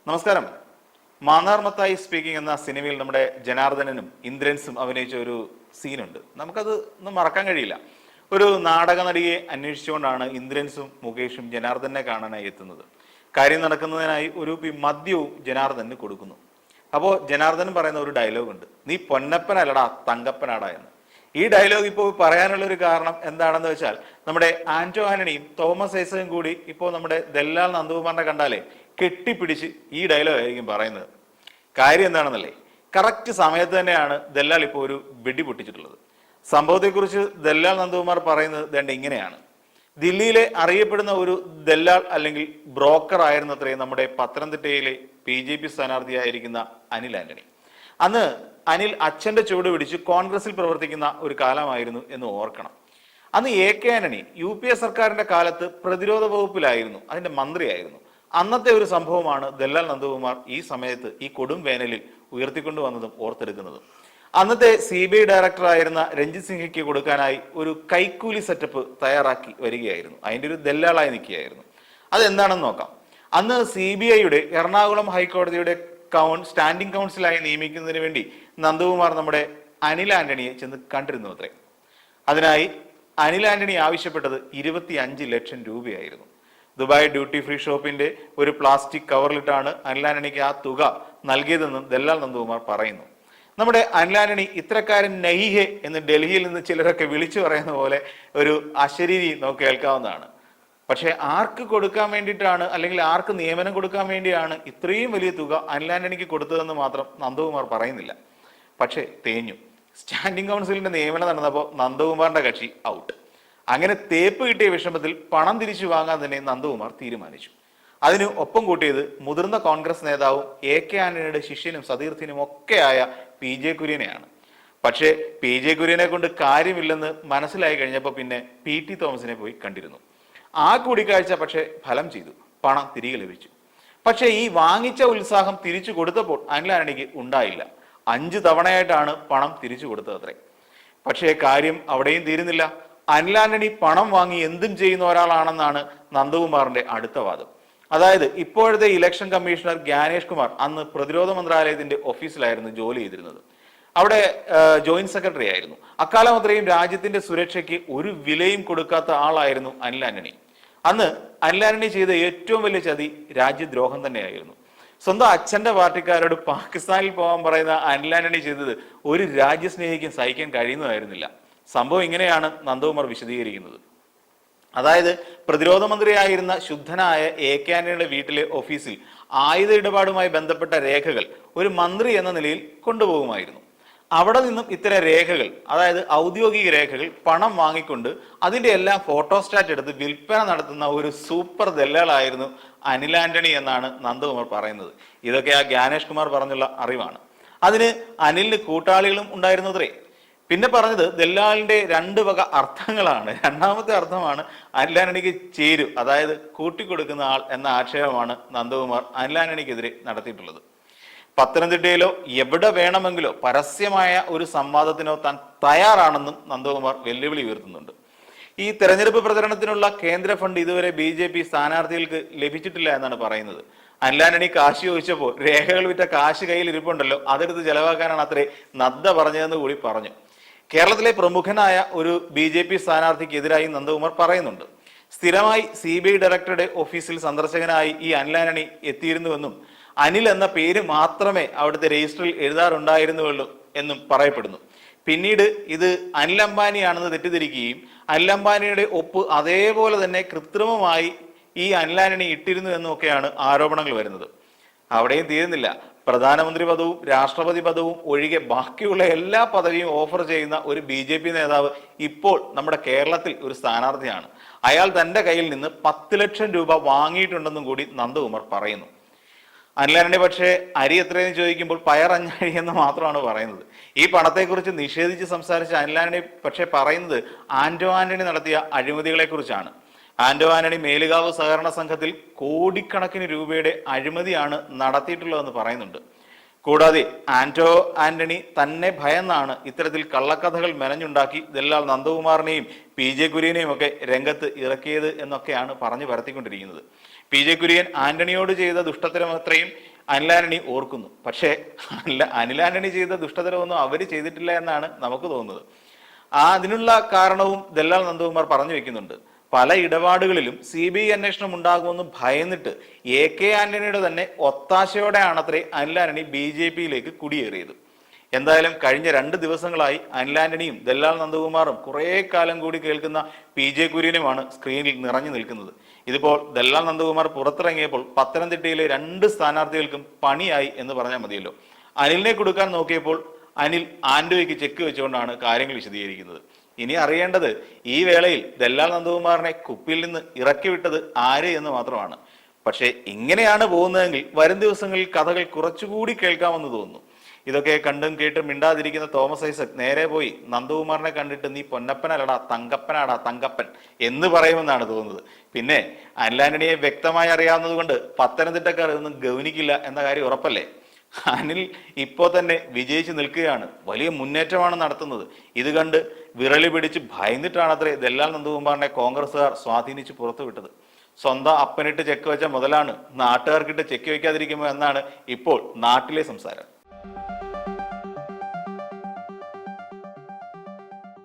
നമസ്കാരം. മാന്നാർ മത്തായി സ്പീക്കിംഗ് എന്ന സിനിമയിൽ നമ്മുടെ ജനാർദ്ദനനും ഇന്ദ്രൻസും അഭിനയിച്ച ഒരു സീനുണ്ട്. നമുക്കത് ഒന്നും മറക്കാൻ കഴിയില്ല. ഒരു നാടക നടിയെ അന്വേഷിച്ചുകൊണ്ടാണ് ഇന്ദ്രൻസും മുകേഷും ജനാർദ്ദനെ കാണാനായി എത്തുന്നത്. കാര്യം നടക്കുന്നതിനായി ഒരു മദ്യവും ജനാർദ്ദന് കൊടുക്കുന്നു. അപ്പോൾ ജനാർദ്ദൻ പറയുന്ന ഒരു ഡയലോഗ് ഉണ്ട്, നീ പൊന്നപ്പനല്ലടാ തങ്കപ്പനാടാ എന്ന്. ഈ ഡയലോഗ് ഇപ്പോൾ പറയാനുള്ള ഒരു കാരണം എന്താണെന്ന് വെച്ചാൽ, നമ്മുടെ ആന്റോ ആന്റണിയും തോമസ് ഐസക്കും കൂടി ഇപ്പോൾ നമ്മുടെ ദല്ലാൽ നന്ദകുമാറിനെ കണ്ടാലേ കെട്ടിപ്പിടിച്ച് ഈ ഡയലോഗ് ആയിരിക്കും പറയുന്നത്. കാര്യം എന്താണെന്നല്ലേ, കറക്റ്റ് സമയത്ത് തന്നെയാണ് ദല്ലാൽ ഇപ്പോൾ ഒരു വെടി പൊട്ടിച്ചിട്ടുള്ളത്. സംഭവത്തെക്കുറിച്ച് ദല്ലാൽ നന്ദകുമാർ പറയുന്നത് ദണ്ട് ഇങ്ങനെയാണ്. ദില്ലിയിലെ അറിയപ്പെടുന്ന ഒരു ദല്ലാൽ അല്ലെങ്കിൽ ബ്രോക്കർ ആയിരുന്നത്രേ നമ്മുടെ പത്തനംതിട്ടയിലെ BJP സ്ഥാനാർത്ഥിയായിരിക്കുന്ന അനിൽ ആന്റണി. അന്ന് അനിൽ അച്ഛന്റെ ചുവട് പിടിച്ച് കോൺഗ്രസിൽ പ്രവർത്തിക്കുന്ന ഒരു കാലമായിരുന്നു എന്ന് ഓർക്കണം. അന്ന് AK ആന്റണി UPA സർക്കാരിന്റെ കാലത്ത് പ്രതിരോധ വകുപ്പിലായിരുന്നു, അതിന്റെ മന്ത്രിയായിരുന്നു. അന്നത്തെ ഒരു സംഭവമാണ് ദല്ലാൽ നന്ദകുമാർ ഈ സമയത്ത് ഈ കൊടും വേനലിൽ ഉയർത്തിക്കൊണ്ടുവന്നതും ഓർത്തെടുക്കുന്നതും. അന്നത്തെ CBI ഡയറക്ടറായിരുന്ന രഞ്ജിത് സിംഹയ്ക്ക് കൊടുക്കാനായി ഒരു കൈക്കൂലി സെറ്റപ്പ് തയ്യാറാക്കി വരികയായിരുന്നു. അതിന്റെ ഒരു ദല്ലാളായി നിൽക്കുകയായിരുന്നു. അതെന്താണെന്ന് നോക്കാം. അന്ന് CBIയുടെ എറണാകുളം ഹൈക്കോടതിയുടെ സ്റ്റാൻഡിംഗ് കൗൺസിലായി നിയമിക്കുന്നതിന് വേണ്ടി നന്ദകുമാർ നമ്മുടെ അനിൽ ആന്റണിയെ ചെന്ന് കണ്ടിരുന്നു അത്രേ. അതിനായി അനിൽ ആന്റണി ആവശ്യപ്പെട്ടത് 25 ലക്ഷം രൂപയായിരുന്നു. ദുബായ് ഡ്യൂട്ടി ഫ്രീ ഷോപ്പിന്റെ ഒരു പ്ലാസ്റ്റിക് കവറിലിട്ടാണ് അനിൽ ആന്റണിക്ക് ആ തുക നൽകിയതെന്നും ദല്ലാൽ നന്ദകുമാർ പറയുന്നു. നമ്മുടെ അനിൽ ആന്റണി ഇത്തരക്കാരൻ നഹിഹെ എന്ന് ഡൽഹിയിൽ നിന്ന് ചിലരൊക്കെ വിളിച്ചു പറയുന്ന പോലെ ഒരു അശരീരി നമുക്ക് കേൾക്കാവുന്നതാണ്. പക്ഷെ ആർക്ക് കൊടുക്കാൻ വേണ്ടിയിട്ടാണ്, അല്ലെങ്കിൽ ആർക്ക് നിയമനം കൊടുക്കാൻ വേണ്ടിയാണ് ഇത്രയും വലിയ തുക അനിൽ ആന്റണിക്ക് കൊടുത്തതെന്ന് മാത്രം നന്ദകുമാർ പറയുന്നില്ല. പക്ഷെ തേഞ്ഞു. സ്റ്റാൻഡിംഗ് കൗൺസിലിന്റെ നിയമനം നടന്നപ്പോൾ നന്ദകുമാറിന്റെ കക്ഷി ഔട്ട്. അങ്ങനെ തേപ്പ് കിട്ടിയ വിഷമത്തിൽ പണം തിരിച്ചു വാങ്ങാൻ തന്നെ നന്ദകുമാർ തീരുമാനിച്ചു. അതിന് ഒപ്പം കൂട്ടിയത് മുതിർന്ന കോൺഗ്രസ് നേതാവും AK ആന്റണിയുടെ ശിഷ്യനും സതീർത്ഥ്യനും ഒക്കെയായ PJ കുര്യനെയാണ്. പക്ഷേ PJ കുര്യനെ കൊണ്ട് കാര്യമില്ലെന്ന് മനസ്സിലായി കഴിഞ്ഞപ്പോൾ പിന്നെ PT തോമസിനെ പോയി കണ്ടിരുന്നു. ആ കൂടിക്കാഴ്ച പക്ഷെ ഫലം ചെയ്തു, പണം തിരികെ ലഭിച്ചു. പക്ഷെ ഈ വാങ്ങിച്ച ഉത്സാഹം തിരിച്ചു കൊടുത്തപ്പോൾ അനിൽ ആന്റണിക്ക് ഉണ്ടായില്ല. 5 തവണയായിട്ടാണ് പണം തിരിച്ചു കൊടുത്തത് അത്രേ. പക്ഷേ കാര്യം അവിടെയും തീരുന്നില്ല. അനിൽ ആന്റണി പണം വാങ്ങി എന്തും ചെയ്യുന്ന ഒരാളാണെന്നാണ് നന്ദകുമാറിന്റെ അടുത്ത വാദം. അതായത് ഇപ്പോഴത്തെ ഇലക്ഷൻ കമ്മീഷണർ ജ്ഞാനേഷ് കുമാർ അന്ന് പ്രതിരോധ മന്ത്രാലയത്തിന്റെ ഓഫീസിലായിരുന്നു ജോലി ചെയ്തിരുന്നത്. അവിടെ ജോയിന്റ് സെക്രട്ടറി ആയിരുന്നു. അക്കാലം അത്രയും രാജ്യത്തിന്റെ സുരക്ഷയ്ക്ക് ഒരു വിലയും കൊടുക്കാത്ത ആളായിരുന്നു അനിൽ ആന്റണി. അന്ന് അനിൽ ആന്റണി ചെയ്ത ഏറ്റവും വലിയ ചതി രാജ്യദ്രോഹം തന്നെയായിരുന്നു. സ്വന്തം അച്ഛന്റെ പാർട്ടിക്കാരോട് പാകിസ്ഥാനിൽ പോകാൻ പറയുന്ന അനിൽ ആന്റണി ചെയ്തത് ഒരു രാജ്യസ്നേഹിക്കും സഹിക്കാൻ കഴിയുന്നതായിരുന്നില്ല. സംഭവം ഇങ്ങനെയാണ് നന്ദകുമാർ വിശദീകരിക്കുന്നത്. അതായത് പ്രതിരോധ മന്ത്രിയായിരുന്ന ശുദ്ധനായ AK ആന്റണിയുടെ വീട്ടിലെ ഓഫീസിൽ ആയുധ ഇടപാടുമായി ബന്ധപ്പെട്ട രേഖകൾ ഒരു മന്ത്രി എന്ന നിലയിൽ കൊണ്ടുപോകുമായിരുന്നു. അവിടെ നിന്നും ഇത്തരം രേഖകൾ, അതായത് ഔദ്യോഗിക രേഖകൾ പണം വാങ്ങിക്കൊണ്ട് അതിന്റെ എല്ലാം ഫോട്ടോസ്റ്റാറ്റ് എടുത്ത് വിൽപ്പന നടത്തുന്ന ഒരു സൂപ്പർ ദല്ലാളായിരുന്നു അനിൽ ആന്റണി എന്നാണ് നന്ദകുമാർ പറയുന്നത്. ഇതൊക്കെ ആ ജ്ഞാനേഷ് കുമാർ പറഞ്ഞുള്ള അറിവാണ്. അതിന് അനിലിന് കൂട്ടാളികളും ഉണ്ടായിരുന്നത്രേ. പിന്നെ പറഞ്ഞത് ദല്ലാളിന്റെ 2 വക അർത്ഥങ്ങളാണ്. രണ്ടാമത്തെ അർത്ഥമാണ് അനിൽ ആന്റണിക്ക് ചേരും, അതായത് കൂട്ടിക്കൊടുക്കുന്ന ആൾ എന്ന ആക്ഷേപമാണ് നന്ദകുമാർ അനിൽ ആന്റണിക്കെതിരെ നടത്തിയിട്ടുള്ളത്. പത്തനംതിട്ടയിലോ എവിടെ വേണമെങ്കിലോ പരസ്യമായ ഒരു സംവാദത്തിനോ താൻ തയ്യാറാണെന്നും നന്ദകുമാർ വെല്ലുവിളി ഉയർത്തുന്നുണ്ട്. ഈ തെരഞ്ഞെടുപ്പ് പ്രചരണത്തിനുള്ള കേന്ദ്ര ഫണ്ട് ഇതുവരെ BJP സ്ഥാനാർത്ഥികൾക്ക് ലഭിച്ചിട്ടില്ല എന്നാണ് പറയുന്നത്. അനിൽ ആന്റണി കാശ് ചോദിച്ചപ്പോൾ രേഖകൾ വിറ്റ കാശ് കയ്യിൽ ഇരിപ്പുണ്ടല്ലോ, അതെടുത്ത് ചെലവാക്കാനാണ് അത്രേ നദ്ദ പറഞ്ഞതെന്ന് കൂടി പറഞ്ഞു. കേരളത്തിലെ പ്രമുഖനായ ഒരു BJP സ്ഥാനാർത്ഥിക്കെതിരായി നന്ദകുമാർ പറയുന്നുണ്ട്. സ്ഥിരമായി CBI ഡയറക്ടറുടെ ഓഫീസിൽ സന്ദർശകനായി ഈ അനിൽ ആന്റണി എത്തിയിരുന്നുവെന്നും അനിൽ എന്ന പേര് മാത്രമേ അവിടുത്തെ രജിസ്റ്ററിൽ എഴുതാറുണ്ടായിരുന്നുള്ളൂ എന്നും പറയപ്പെടുന്നു. പിന്നീട് ഇത് അനിൽ അംബാനിയാണെന്ന് തെറ്റിദ്ധരിക്കുകയും അനിൽ അംബാനിയുടെ ഒപ്പ് അതേപോലെ തന്നെ കൃത്രിമമായി ഈ അനിൽ ആന്റണി ഇട്ടിരുന്നു എന്നൊക്കെയാണ് ആരോപണങ്ങൾ വരുന്നത്. അവിടെയും തീരുന്നില്ല. പ്രധാനമന്ത്രി പദവും രാഷ്ട്രപതി പദവും ഒഴികെ ബാക്കിയുള്ള എല്ലാ പദവിയും ഓഫർ ചെയ്യുന്ന ഒരു BJP നേതാവ് ഇപ്പോൾ നമ്മുടെ കേരളത്തിൽ ഒരു സ്ഥാനാർത്ഥിയാണ്. അയാൾ തന്റെ കയ്യിൽ നിന്ന് 10 ലക്ഷം രൂപ വാങ്ങിയിട്ടുണ്ടെന്നും കൂടി നന്ദകുമാർ പറയുന്നു. അനിൽ ആന്റണി പക്ഷേ അരി എത്രയെന്ന് ചോദിക്കുമ്പോൾ പയർ 5 അരി എന്ന് മാത്രമാണ് പറയുന്നത്. ഈ പണത്തെക്കുറിച്ച് നിഷേധിച്ച് സംസാരിച്ച അനിൽ ആന്റണി പക്ഷെ പറയുന്നത് ആന്റോ ആന്റണി നടത്തിയ അഴിമതികളെ കുറിച്ചാണ്. ആന്റോ ആന്റണി മേലുകാവ് സഹകരണ സംഘത്തിൽ കോടിക്കണക്കിന് രൂപയുടെ അഴിമതിയാണ് നടത്തിയിട്ടുള്ളതെന്ന് പറയുന്നുണ്ട്. കൂടാതെ ആന്റോ ആന്റണി തന്നെ ഭയന്നാണ് ഇത്തരത്തിൽ കള്ളക്കഥകൾ മെനഞ്ഞുണ്ടാക്കി ദല്ലാൽ നന്ദകുമാറിനെയും PJ കുര്യനെയും ഒക്കെ രംഗത്ത് ഇറക്കിയത് എന്നൊക്കെയാണ് പറഞ്ഞു പരത്തിക്കൊണ്ടിരിക്കുന്നത്. PJ കുര്യൻ ആന്റണിയോട് ചെയ്ത ദുഷ്ടത്തരമത്രയും അനിൽ ആന്റണി ഓർക്കുന്നു. പക്ഷേ അനിൽ ആന്റണി ചെയ്ത ദുഷ്ടതരമൊന്നും അവർ ചെയ്തിട്ടില്ല എന്നാണ് നമുക്ക് തോന്നുന്നത്. അതിനുള്ള കാരണവും ദല്ലാൽ നന്ദകുമാർ പറഞ്ഞു വെക്കുന്നുണ്ട്. പല ഇടപാടുകളിലും CBI അന്വേഷണം ഉണ്ടാകുമെന്ന് ഭയന്നിട്ട് AK ആന്റണിയുടെ തന്നെ ഒത്താശയോടെയാണത്രേ അനിൽ ആന്റണി BJP-യിലേക്ക് കുടിയേറിയത്. എന്തായാലും കഴിഞ്ഞ 2 ദിവസങ്ങളായി അനിൽ ആന്റണിയും ദല്ലാൽ നന്ദകുമാറും കുറേ കാലം കൂടി കേൾക്കുന്ന PJ കുര്യനുമാണ് സ്ക്രീനിൽ നിറഞ്ഞു നിൽക്കുന്നത്. ഇതിപ്പോൾ ദല്ലാൽ നന്ദകുമാർ പുറത്തിറങ്ങിയപ്പോൾ പത്തനംതിട്ടയിലെ 2 സ്ഥാനാർത്ഥികൾക്കും പണിയായി എന്ന് പറഞ്ഞാൽ മതിയല്ലോ. അനിലിനെ കൊടുക്കാൻ നോക്കിയപ്പോൾ അനിൽ ആന്റോയ്ക്ക് ചെക്ക് വെച്ചുകൊണ്ടാണ് കാര്യങ്ങൾ വിശദീകരിക്കുന്നത്. ഇനി അറിയേണ്ടത് ഈ വേളയിൽ ദല്ലാൽ നന്ദകുമാറിനെ കുപ്പിയിൽ നിന്ന് ഇറക്കി വിട്ടത് ആര് എന്ന് മാത്രമാണ്. പക്ഷേ ഇങ്ങനെയാണ് പോകുന്നതെങ്കിൽ വരും ദിവസങ്ങളിൽ കഥകൾ കുറച്ചുകൂടി കേൾക്കാമെന്ന് തോന്നുന്നു. ഇതൊക്കെ കണ്ടും കേട്ടും മിണ്ടാതിരിക്കുന്ന തോമസ് ഐസക് നേരെ പോയി നന്ദകുമാറിനെ കണ്ടിട്ട് നീ പൊന്നപ്പനല്ലടാ തങ്കപ്പനാടാ തങ്കപ്പൻ എന്ന് പറയുമെന്നാണ് തോന്നുന്നത്. പിന്നെ അനിൽ ആന്റണിയെ വ്യക്തമായി അറിയാവുന്നത് കൊണ്ട് പത്തനംതിട്ടക്കാർ ഒന്നും ഗൗനിക്കില്ല എന്ന കാര്യം ഉറപ്പല്ലേ? അനിൽ ഇപ്പോൾ തന്നെ വിജയിച്ച് നിൽക്കുകയാണ്, വലിയ മുന്നേറ്റമാണ് നടത്തുന്നത്. ഇത് കണ്ട് വിരളി പിടിച്ച് ഭയന്നിട്ടാണത്രേ ദല്ലാൽ നന്ദകുമാറിനെ കോൺഗ്രസ്സുകാർ സ്വാധീനിച്ച് പുറത്തുവിട്ടത്. സ്വന്തം അപ്പനിട്ട് ചെക്ക് വെച്ച മുതലാണ് നാട്ടുകാർക്കിട്ട് ചെക്ക് വയ്ക്കാതിരിക്കുമോ എന്നാണ് ഇപ്പോൾ നാട്ടിലെ സംസാരം.